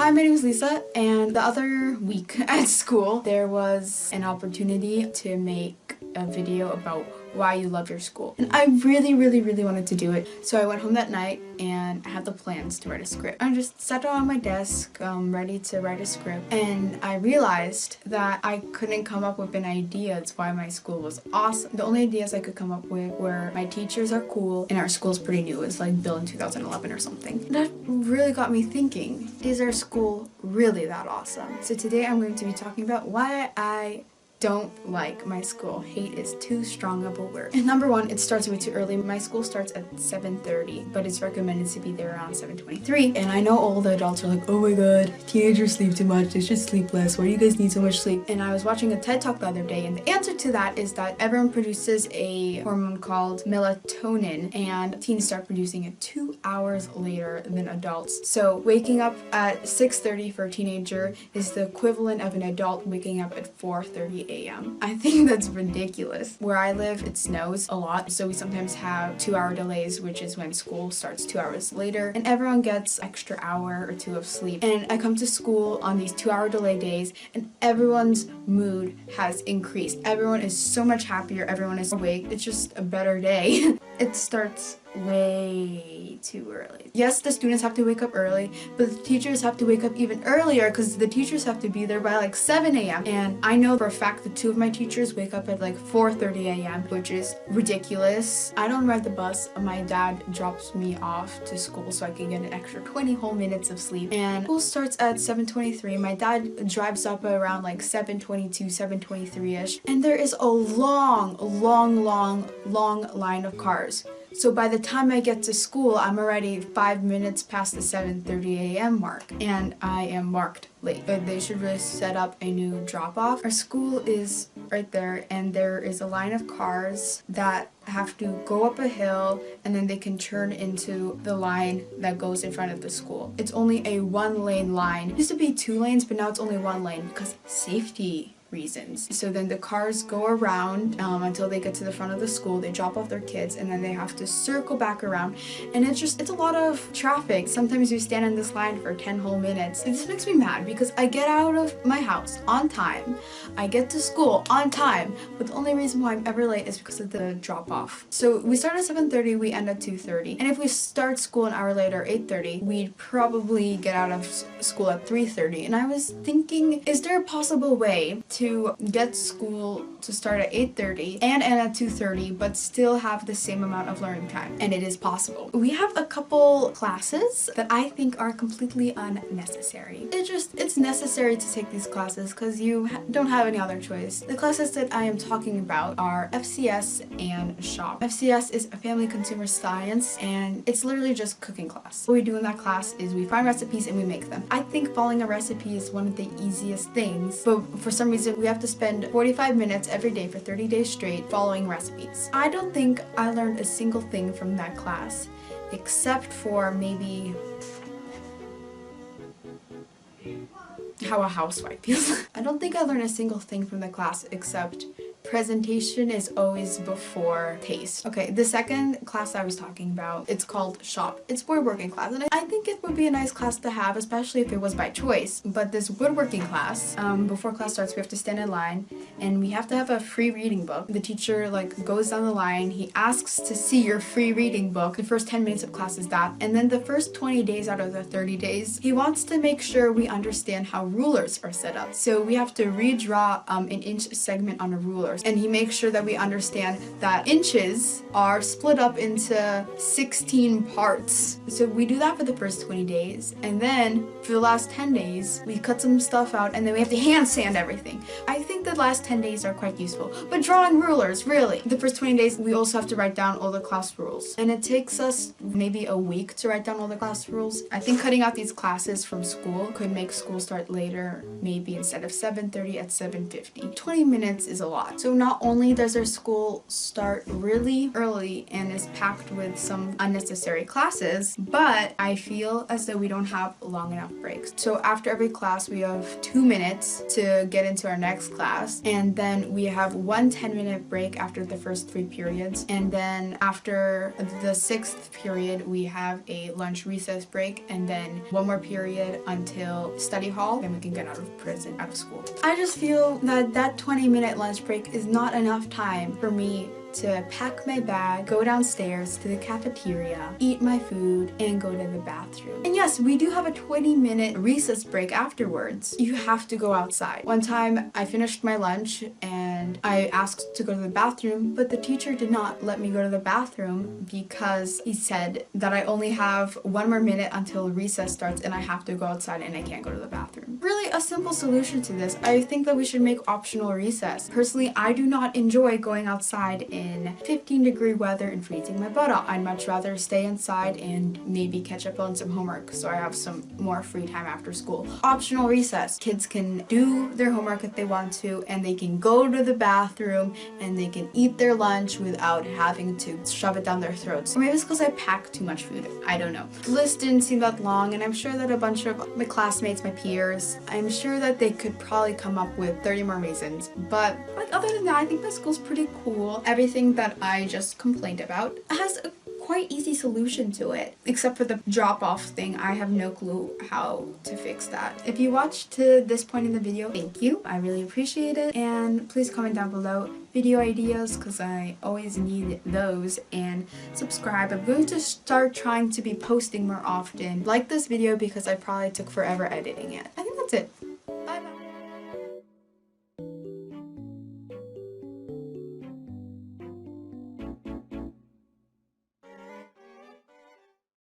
Hi, my name is Lisa, and the other week at school there was an opportunity to make a video about why you love your school. And I really wanted to do it. So I went home that night and I had the plans to write a script. I just sat down on my desk, ready to write a script, and I realized that I couldn't come up with an idea as why my school was awesome. The only ideas I could come up with were my teachers are cool and our school's pretty new. It's like built in 2011 or something. That really got me thinking, is our school really that awesome? So today I'm going to be talking about why I don't like my school. Hate is too strong of a word. And number one, it starts way too early. My school starts at 7:30, but it's recommended to be there around 7:23. And I know all the adults are like, oh my god, teenagers sleep too much, they should sleep less. Why do you guys need so much sleep? And I was watching a TED Talk the other day, and the answer to that is that everyone produces a hormone called melatonin, and teens start producing it 2 hours later than adults. So waking up at 6:30 for a teenager is the equivalent of an adult waking up at 4:30 a.m. I think that's ridiculous. Where I live, it snows a lot, so we sometimes have 2-hour delays, which is when school starts 2 hours later, and everyone gets extra hour or two of sleep. And I come to school on these 2-hour delay days, and everyone's mood has increased. Everyone is so much happier, everyone is awake. It's just a better day. It starts way too early. Yes, the students have to wake up early, but the teachers have to wake up even earlier because the teachers have to be there by like 7 a.m. And I know for a fact that 2 of my teachers wake up at like 4:30 a.m., which is ridiculous. I don't ride the bus. My dad drops me off to school so I can get an extra 20 whole minutes of sleep. And school starts at 7:23. My dad drives up around like 7:22, 7:23-ish. And there is a long line of cars. So by the time I get to school, I'm already 5 minutes past the 7:30 a.m. mark, and I am marked late. But they should really set up a new drop-off. Our school is right there, and there is a line of cars that have to go up a hill, and then they can turn into the line that goes in front of the school. It's only a 1-lane line. It used to be 2 lanes, but now it's only 1 lane because safety reasons. So then the cars go around until they get to the front of the school, they drop off their kids, and then they have to circle back around, and it's a lot of traffic. Sometimes you stand in this line for 10 whole minutes. And this makes me mad because I get out of my house on time, I get to school on time, but the only reason why I'm ever late is because of the drop off. So we start at 7:30, we end at 2:30, and if we start school an hour later, 8:30, we'd probably get out of school at 3:30. And I was thinking, is there a possible way to get school to start at 8:30 and end at 2:30 but still have the same amount of learning time? And it is possible. We have a couple classes that I think are completely unnecessary. It's necessary to take these classes because you don't have any other choice. The classes that I am talking about are FCS and SHOP. FCS is a Family Consumer Science, and it's literally just cooking class. What we do in that class is we find recipes and we make them. I think following a recipe is one of the easiest things, but for some reason we have to spend 45 minutes every day for 30 days straight following recipes. I don't think I learned a single thing from that class, except for maybe how a housewife feels. I don't think I learned a single thing from the class except presentation is always before taste. Okay, the second class I was talking about, it's called SHOP. It's woodworking class, and I think it would be a nice class to have, especially if it was by choice. But this woodworking class, before class starts, we have to stand in line, and we have to have a free reading book. The teacher goes down the line, he asks to see your free reading book. The first 10 minutes of class is that, and then the first 20 days out of the 30 days, he wants to make sure we understand how rulers are set up. So we have to redraw an inch segment on a ruler. And he makes sure that we understand that inches are split up into 16 parts. So we do that for the first 20 days. And then for the last 10 days, we cut some stuff out, and then we have to hand sand everything. I think the last 10 days are quite useful. But drawing rulers, really. The first 20 days, we also have to write down all the class rules. And it takes us maybe a week to write down all the class rules. I think cutting out these classes from school could make school start later, maybe instead of 7:30 at 7:50. 20 minutes is a lot. So So not only does our school start really early and is packed with some unnecessary classes, but I feel as though we don't have long enough breaks. So after every class, we have 2 minutes to get into our next class, and then we have one 10-minute break after the first 3 periods, and then after the 6th period, we have a lunch recess break, and then one more period until study hall, then we can get out of prison, out of school. I just feel that that 20-minute lunch break is not enough time for me to pack my bag, go downstairs to the cafeteria, eat my food, and go to the bathroom. And yes, we do have a 20-minute recess break afterwards. You have to go outside. One time I finished my lunch and I asked to go to the bathroom, but the teacher did not let me go to the bathroom because he said that I only have 1 more minute until recess starts and I have to go outside and I can't go to the bathroom. Really a simple solution to this. I think that we should make optional recess. Personally, I do not enjoy going outside in 15-degree weather and freezing my butt off. I'd much rather stay inside and maybe catch up on some homework so I have some more free time after school. Optional recess. Kids can do their homework if they want to, and they can go to the bathroom and they can eat their lunch without having to shove it down their throats. Or maybe it's because I pack too much food. I don't know. The list didn't seem that long, and I'm sure that a bunch of my classmates, my peers, I'm sure that they could probably come up with 30 more reasons. But like, other than that, I think my school's pretty cool. Everything that I just complained about has a quite easy solution to it, except for the drop-off thing. I have no clue how to fix that. If you watched to this point in the video, thank you. I really appreciate it, and please comment down below video ideas because I always need those, and subscribe. I'm going to start trying to be posting more often. Like this video because I probably took forever editing it. I think that's it.